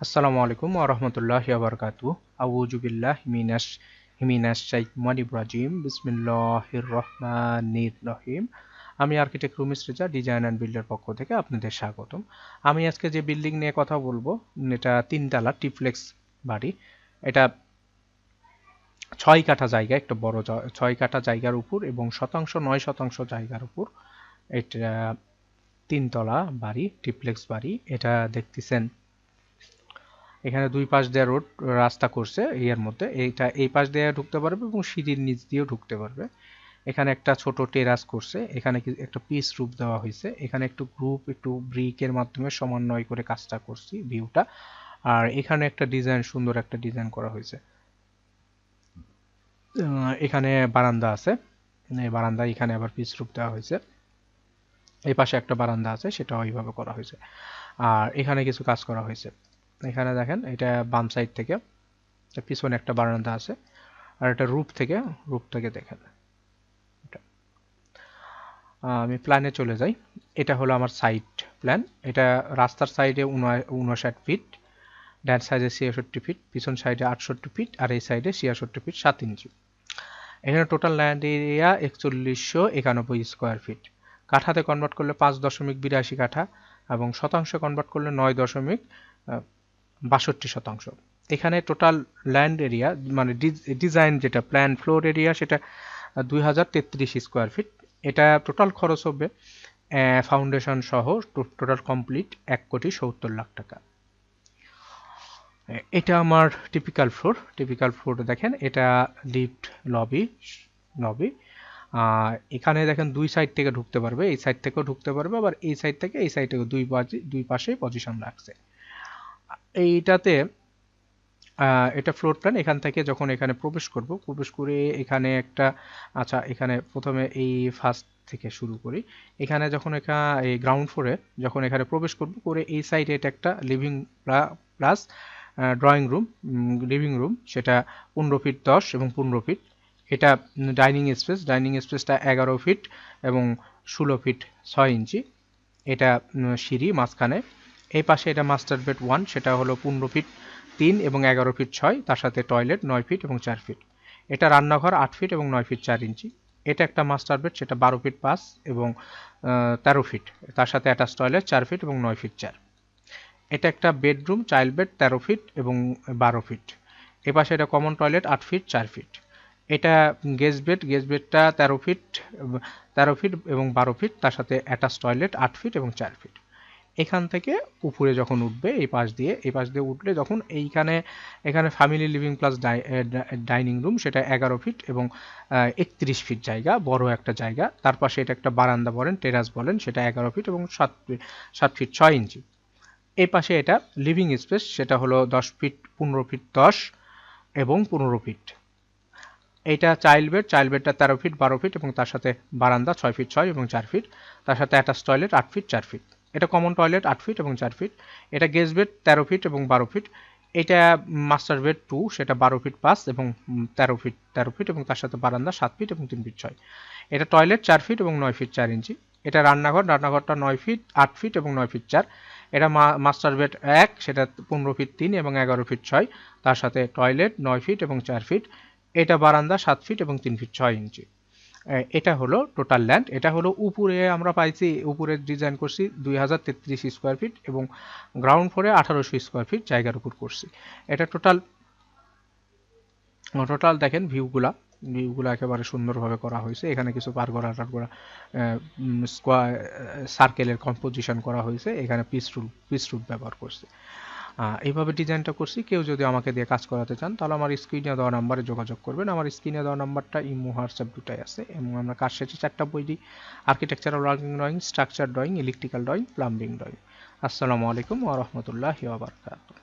আসসালামু আলাইকুম ওয়া রাহমাতুল্লাহি ওয়া বারাকাতুহু। আউযু বিল্লাহি মিনাশ শাইতানির রাজিম। বিসমিল্লাহির রহমানির রহিম। আমি আর্কিটেক্ট রুমিস রেজা, ডিজাইন অ্যান্ড বিল্ডের পক্ষ থেকে আপনাদের স্বাগতম। আমি আজকে যে বিল্ডিং নিয়ে কথা বলবো, এটা 3 তলা ট্রিপ্লেক্স বাড়ি। এটা 6 কাঠা জায়গা, একটা বড় 6 কাঠা জায়গার উপর এবং 9% জায়গার উপর এটা 3 তলা বাড়ি, ট্রিপ্লেক্স বাড়ি। এটা দেখতেছেন, এখানে দুই পাশ দিয়ে রোড রাস্তা করছে। এর মধ্যে এইটা এই পাশ দিয়ে ঢুকতে পারবে এবং সিঁড়ির নিচ দিয়েও ঢুকতে পারবে। এখানে একটা ছোট টেরাস করছে, এখানে একটা পিস রূপ দেওয়া হয়েছে। এখানে একটু গ্রুপ একটু ব্রিকের মাধ্যমে সমন্বয় করে কাজটা করছি ভিউটা। আর এখানে একটা ডিজাইন, সুন্দর একটা ডিজাইন করা হয়েছে। এখানে বারান্দা আছে, এই বারান্দা এখানে আবার পিস রূপ দেওয়া হয়েছে। এই পাশে একটা বারান্দা আছে, সেটা ওইভাবে করা হয়েছে। আর এখানে কিছু কাজ করা হয়েছে। এখানে দেখেন, এটা বাম সাইড থেকে পিছনে একটা বারান্দা আছে। আর এটা রূপ থেকে দেখেন। আমি প্ল্যানে চলে যাই। এটা হলো আমার সাইড প্ল্যান। এটা রাস্তার সাইডে 59 ফিট, ডান সাইডে 66 ফিট, পিছন সাইডে 68 ফিট, আর এই সাইডে 66 ফিট 7 ইঞ্চি। এখানে total land area 4191 square feet. কাঠাতে কনভার্ট করলে 5.82 কাঠা এবং শতাংশে কনভার্ট করলে 9.62%। এখানে টোটাল ল্যান্ড এরিয়া মানে ডিজাইন যেটা প্ল্যান ফ্লোর এরিয়া, সেটা 2033 স্কোয়ার ফিট। এটা টোটাল খরচ হবে ফাউন্ডেশন সহ টোটাল কমপ্লিট 1,70,00,000 টাকা। এটা আমার টিপিক্যাল ফ্লোর দেখেন। এটা লিফট, লবি। এখানে দেখেন দুই সাইড থেকে ঢুকতে পারবে, এই সাইড থেকেও ঢুকতে পারবে, আবার এই সাইড থেকে এই সাইড থেকে দুই পাশেই পজিশন রাখছে। এইটাতে এটা ফ্লোর প্ল্যান। এখান থেকে যখন এখানে প্রবেশ করে এখানে একটা, আচ্ছা এখানে প্রথমে এই ফার্স্ট থেকে শুরু করি। এখানে যখন এই গ্রাউন্ড ফ্লোরে যখন এখানে প্রবেশ করে এই সাইডে এটা একটা living plus drawing room, living room, সেটা 15 ফিট 10 এবং 15 ফিট। এটা ডাইনিং স্পেসটা 11 ফিট এবং 16 ফিট 6 ইঞ্চি। এটা সিঁড়ি মাঝখানে। এই পাশে এটা মাস্টার বেড 1, সেটা হলো 15 ফিট 3 এবং 11 ফিট 6, তার সাথে টয়লেট 9 ফিট এবং 4 ফিট। এটা রান্নাঘর 8 ফিট এবং 9 ফিট 4 ইঞ্চি। এটা একটা মাস্টার বেড, সেটা 12 ফিট 5 এবং 13 ফিট, তার সাথে অ্যাটাচ টয়লেট 4 ফিট এবং 9 ফিট 4। এটা একটা বেডরুম, চাইল্ড বেড 13 ফিট এবং 12 ফিট। এপাশে এটা কমন টয়লেট 8 ফিট 4 ফিট। এটা গেস্ট বেডটা 13 ফিট এবং 12 ফিট, তার সাথে অ্যাটাচ টয়লেট 8 ফিট এবং 4 ফিট। এখান থেকে উপরে যখন উঠবে এই পাশ দিয়ে উঠলে যখন এখানে family living plus dining room, সেটা 11 ফিট এবং 31 ফিট জায়গা, বড় একটা জায়গা। তার পাশে এটা একটা বারান্দা বলেন, টেরাস বলেন, সেটা 11 ফিট এবং 7 ফিট 6 ইঞ্চি। এই পাশে এটা লিভিং স্পেস, সেটা হলো 10 ফিট 15 ফিট 10 এবং 15 ফিট। এটা চাইল্ড বেডটা 13 ফিট 12 ফিট এবং তার সাথে বারান্দা 6 ফিট 6 এবং 4 ফিট, তার সাথে অ্যাটাচ টয়লেট 8 ফিট 4 ফিট। এটা কমন টয়লেট 8 ফিট এবং 4 ফিট। এটা গেস্ট বেড 13 ফিট এবং 12 ফিট। এটা মাস্টার বেড 2, সেটা 12 ফিট 5 এবং 13 ফিট এবং তার সাথে বারান্দা 7 ফিট এবং 3 ফিট 6। এটা টয়লেট 4 ফিট এবং 9 ফিট 4 ইঞ্চি। এটা রান্নাঘরটা 9 ফিট 8 ফিট এবং 9 ফিট 4। এটা মাস্টার বেড 1, সেটা 15 ফিট 3 এবং 11 ফিট 6, তার সাথে টয়লেট 9 ফিট এবং 4 ফিট। এটা বারান্দা 7 ফিট এবং 3 ফিট 6 ইঞ্চি। এটা হলো টোটাল ল্যান্ড। এটা হলো উপরে আমরা পাইছি, উপরে ডিজাইন করছি 2033 স্কোয়ার ফিট এবং গ্রাউন্ড ফ্লোরে 1800 স্কোয়ার ফিট জায়গার উপর করছি। এটা টোটাল দেখেন ভিউগুলা একেবারে সুন্দরভাবে করা হয়েছে। এখানে কিছু পারগোলা স্কোয়ার সার্কেলের কম্পোজিশন করা হয়েছে। এখানে পিস রুট ব্যবহার করছে। এইভাবে ডিজাইনটা করছি। কেউ যদি আমাকে দিয়ে কাজ করাতে চান তাহলে আমার স্ক্রিনে দেওয়া নাম্বারে যোগাযোগ করবেন। আমার স্ক্রিনে দেওয়া নাম্বারটা ইমো হোয়াটসঅ্যাপ দুটাই আছে এবং আমরা কাজ শেষে 4টা বই দিই: architectural working drawing, structure drawing, electrical drawing, plumbing drawing. আসসালামু আলাইকুম ওয়া রাহমাতুল্লাহি ওয়া বারাকাতুহু।